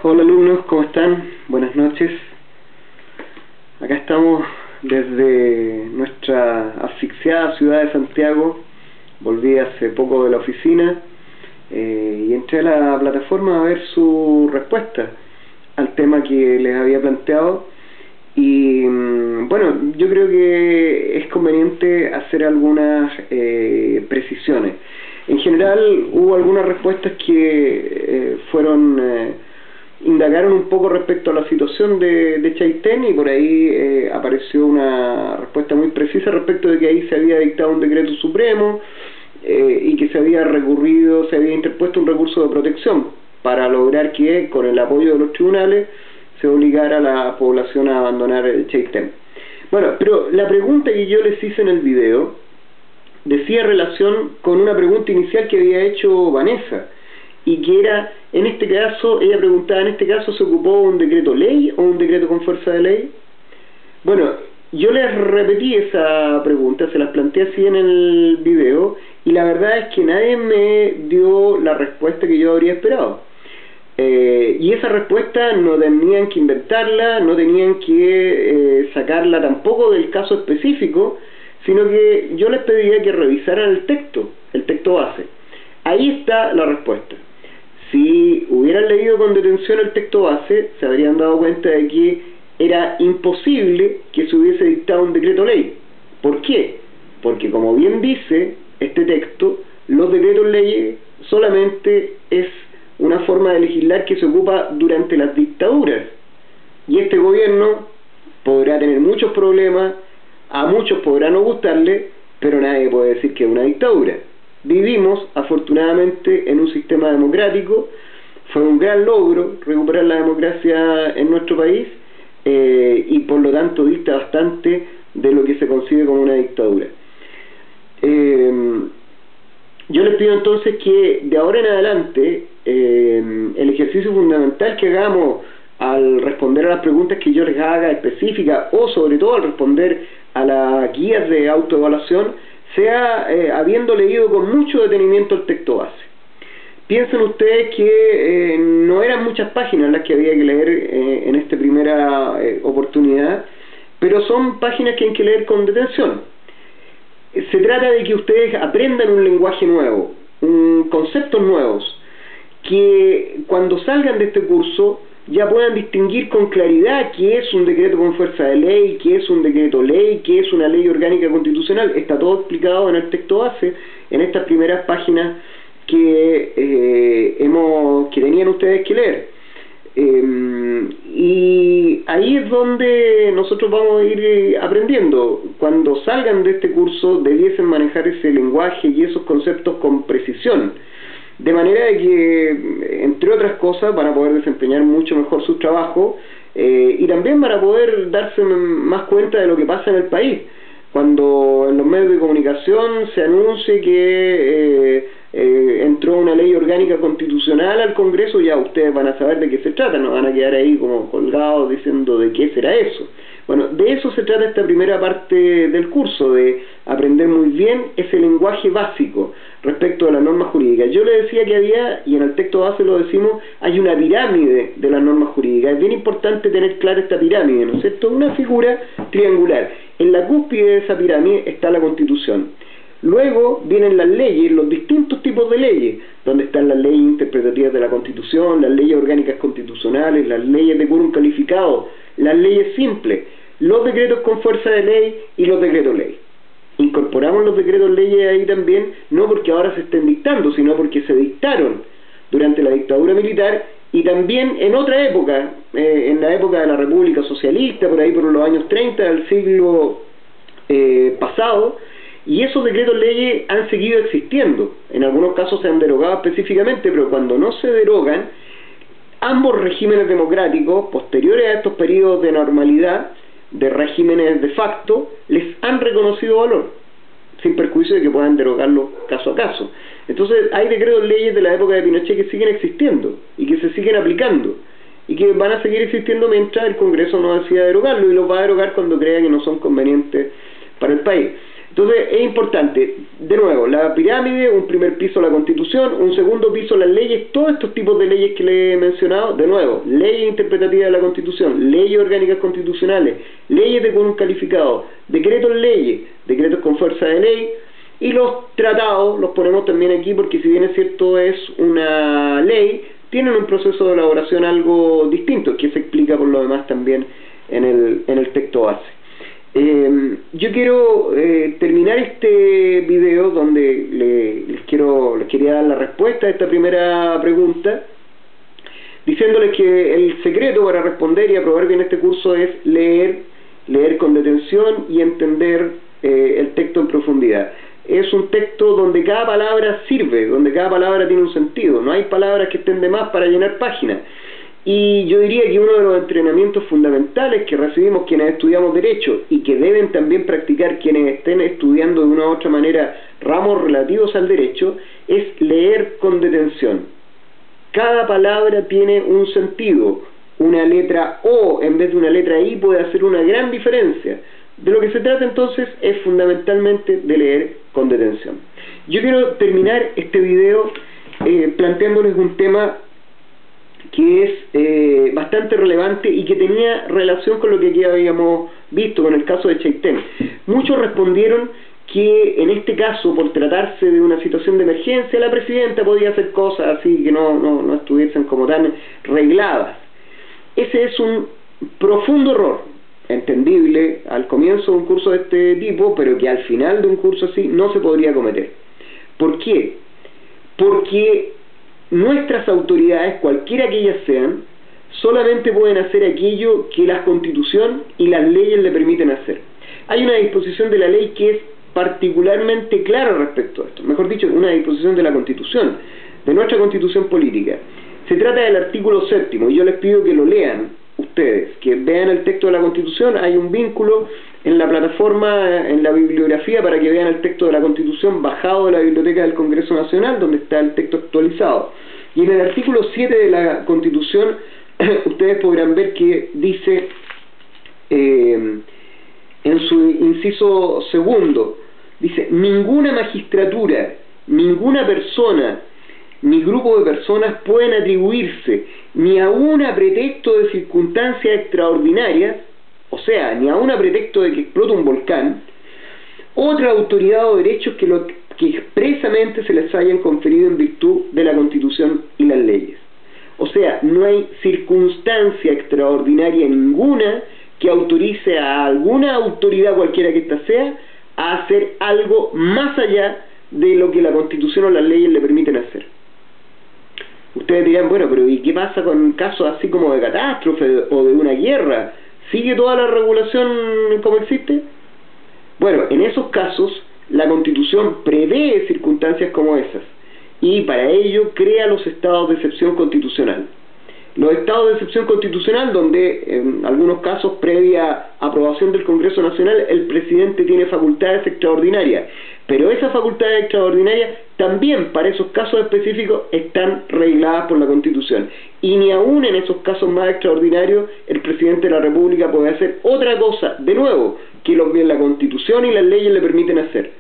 Hola alumnos, ¿cómo están? Buenas noches. Acá estamos desde nuestra asfixiada ciudad de Santiago. Volví hace poco de la oficina y entré a la plataforma a ver su respuesta al tema que les había planteado. Y bueno, yo creo que es conveniente hacer algunas precisiones. En general hubo algunas respuestas que indagaron un poco respecto a la situación de Chaitén, y por ahí apareció una respuesta muy precisa respecto de que ahí se había dictado un decreto supremo y que se había interpuesto un recurso de protección para lograr que, con el apoyo de los tribunales, se obligara a la población a abandonar el Chaitén. Bueno, pero la pregunta que yo les hice en el video decía relación con una pregunta inicial que había hecho Vanessa, y que era, en este caso, ella preguntaba, ¿en este caso se ocupó un decreto ley o un decreto con fuerza de ley? Bueno, yo les repetí esa pregunta, se las planteé así en el video, y la verdad es que nadie me dio la respuesta que yo habría esperado. Y esa respuesta no tenían que inventarla, no tenían que sacarla tampoco del caso específico, sino que yo les pediría que revisaran el texto base. Ahí está la respuesta. Si hubieran leído con detención el texto base, se habrían dado cuenta de que era imposible que se hubiese dictado un decreto ley. ¿Por qué? Porque, como bien dice este texto, los decretos leyes solamente es una forma de legislar que se ocupa durante las dictaduras, y este gobierno podrá tener muchos problemas, a muchos podrá no gustarle, pero nadie puede decir que es una dictadura. Vivimos afortunadamente en un sistema democrático. Fue un gran logro recuperar la democracia en nuestro país, y por lo tanto dista bastante de lo que se concibe como una dictadura. Yo les pido entonces que de ahora en adelante el ejercicio fundamental que hagamos al responder a las preguntas que yo les haga específicas, o sobre todo al responder a las guías de autoevaluación, sea habiendo leído con mucho detenimiento el texto base. Piensen ustedes que no eran muchas páginas las que había que leer en esta primera oportunidad, pero son páginas que hay que leer con detención. Se trata de que ustedes aprendan un lenguaje nuevo, conceptos nuevos, que cuando salgan de este curso ya puedan distinguir con claridad qué es un decreto con fuerza de ley, qué es un decreto ley, qué es una ley orgánica constitucional. Está todo explicado en el texto base, en estas primeras páginas que tenían ustedes que leer. Y ahí es donde nosotros vamos a ir aprendiendo. Cuando salgan de este curso debiesen manejar ese lenguaje y esos conceptos con precisión, de manera de que, entre otras cosas, van a poder desempeñar mucho mejor su trabajo, y también van a poder darse más cuenta de lo que pasa en el país. Cuando en los medios de comunicación se anuncie que entró una ley orgánica constitucional al Congreso, ya ustedes van a saber de qué se trata, no van a quedar ahí como colgados diciendo de qué será eso. Bueno, de eso se trata esta primera parte del curso, de aprender muy bien ese lenguaje básico respecto a las normas jurídicas. Yo les decía que había, y en el texto base lo decimos, hay una pirámide de las normas jurídicas. Es bien importante tener clara esta pirámide, ¿no es cierto? Una figura triangular. En la cúspide de esa pirámide está la Constitución. Luego vienen las leyes, los distintos tipos de leyes, donde están las leyes interpretativas de la Constitución, las leyes orgánicas constitucionales, las leyes de quórum calificado, las leyes simples, los decretos con fuerza de ley y los decretos ley. Incorporamos los decretos leyes ahí también, no porque ahora se estén dictando, sino porque se dictaron durante la dictadura militar y también en otra época, en la época de la República Socialista, por ahí por los años 30 del siglo pasado. Y esos decretos leyes han seguido existiendo. En algunos casos se han derogado específicamente, pero cuando no se derogan, ambos regímenes democráticos, posteriores a estos periodos de normalidad, de regímenes de facto, les han reconocido valor, sin perjuicio de que puedan derogarlo caso a caso. Entonces hay decretos leyes de la época de Pinochet que siguen existiendo y que se siguen aplicando, y que van a seguir existiendo mientras el Congreso no decida derogarlo, y los va a derogar cuando crea que no son convenientes para el país. Entonces es importante, de nuevo, la pirámide, un primer piso la Constitución, un segundo piso las leyes, todos estos tipos de leyes que le he mencionado, de nuevo, leyes interpretativas de la Constitución, leyes orgánicas constitucionales, leyes de quórum calificado, decretos leyes, decretos con fuerza de ley, y los tratados los ponemos también aquí porque si bien es cierto es una ley, tienen un proceso de elaboración algo distinto, que se explica por lo demás también en el texto base. Yo quiero terminar este video donde les quería dar la respuesta a esta primera pregunta, diciéndoles que el secreto para responder y aprobar bien este curso es leer con detención y entender el texto en profundidad. Es un texto donde cada palabra sirve, donde cada palabra tiene un sentido, no hay palabras que estén de más para llenar páginas. Y yo diría que uno de los entrenamientos fundamentales que recibimos quienes estudiamos Derecho y que deben también practicar quienes estén estudiando de una u otra manera ramos relativos al Derecho es leer con detención. Cada palabra tiene un sentido. Una letra O en vez de una letra I puede hacer una gran diferencia. De lo que se trata entonces es fundamentalmente de leer con detención. Yo quiero terminar este video planteándoles un tema que es bastante relevante y que tenía relación con lo que aquí habíamos visto con el caso de Chaitén. Muchos respondieron que en este caso, por tratarse de una situación de emergencia, la presidenta podía hacer cosas así que no estuviesen como tan regladas. Ese es un profundo error, entendible al comienzo de un curso de este tipo, pero que al final de un curso así no se podría cometer. ¿Por qué? Porque nuestras autoridades, cualquiera que ellas sean, solamente pueden hacer aquello que la Constitución y las leyes le permiten hacer. Hay una disposición de la ley que es particularmente clara respecto a esto, mejor dicho, una disposición de la Constitución, de nuestra Constitución política. Se trata del artículo 7º, y yo les pido que lo lean ustedes, que vean el texto de la Constitución. Hay un vínculo en la plataforma, en la bibliografía, para que vean el texto de la Constitución bajado de la Biblioteca del Congreso Nacional, donde está el texto actualizado. Y en el artículo 7 de la Constitución ustedes podrán ver que dice en su inciso segundo, dice: ninguna magistratura, ninguna persona ni grupo de personas pueden atribuirse, ni aun a pretexto de circunstancias extraordinarias, o sea, ni aun a pretexto de que explote un volcán, otra autoridad o derechos que expresamente se les hayan conferido en virtud de la Constitución y las leyes. O sea, no hay circunstancia extraordinaria ninguna que autorice a alguna autoridad, cualquiera que ésta sea, a hacer algo más allá de lo que la Constitución o las leyes le permiten hacer. Ustedes dirán, bueno, pero ¿y qué pasa con casos así como de catástrofe o de una guerra? ¿Sigue toda la regulación como existe? Bueno, en esos casos la Constitución prevé circunstancias como esas y para ello crea los estados de excepción constitucional. Los estados de excepción constitucional donde en algunos casos previa aprobación del Congreso Nacional el presidente tiene facultades extraordinarias, pero esas facultades extraordinarias también para esos casos específicos están regladas por la Constitución y ni aún en esos casos más extraordinarios el presidente de la República puede hacer otra cosa, de nuevo, que lo que la Constitución y las leyes le permiten hacer.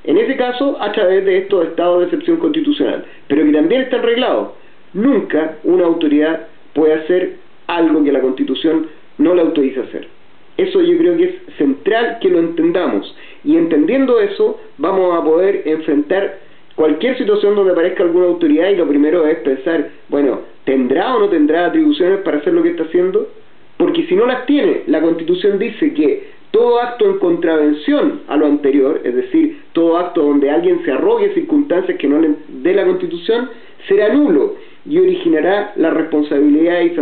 En ese caso a través de estos estados de excepción constitucional, pero que también están reglados. Nunca una autoridad puede hacer algo que la Constitución no le autoriza hacer. Eso yo creo que es central que lo entendamos, y entendiendo eso vamos a poder enfrentar cualquier situación donde aparezca alguna autoridad, y lo primero es pensar, bueno, ¿tendrá o no tendrá atribuciones para hacer lo que está haciendo? Porque si no las tiene, la Constitución dice que todo acto en contravención a lo anterior, es decir, todo acto donde alguien se arrogue circunstancias que no le dé la Constitución, será nulo y originará la responsabilidad y sanción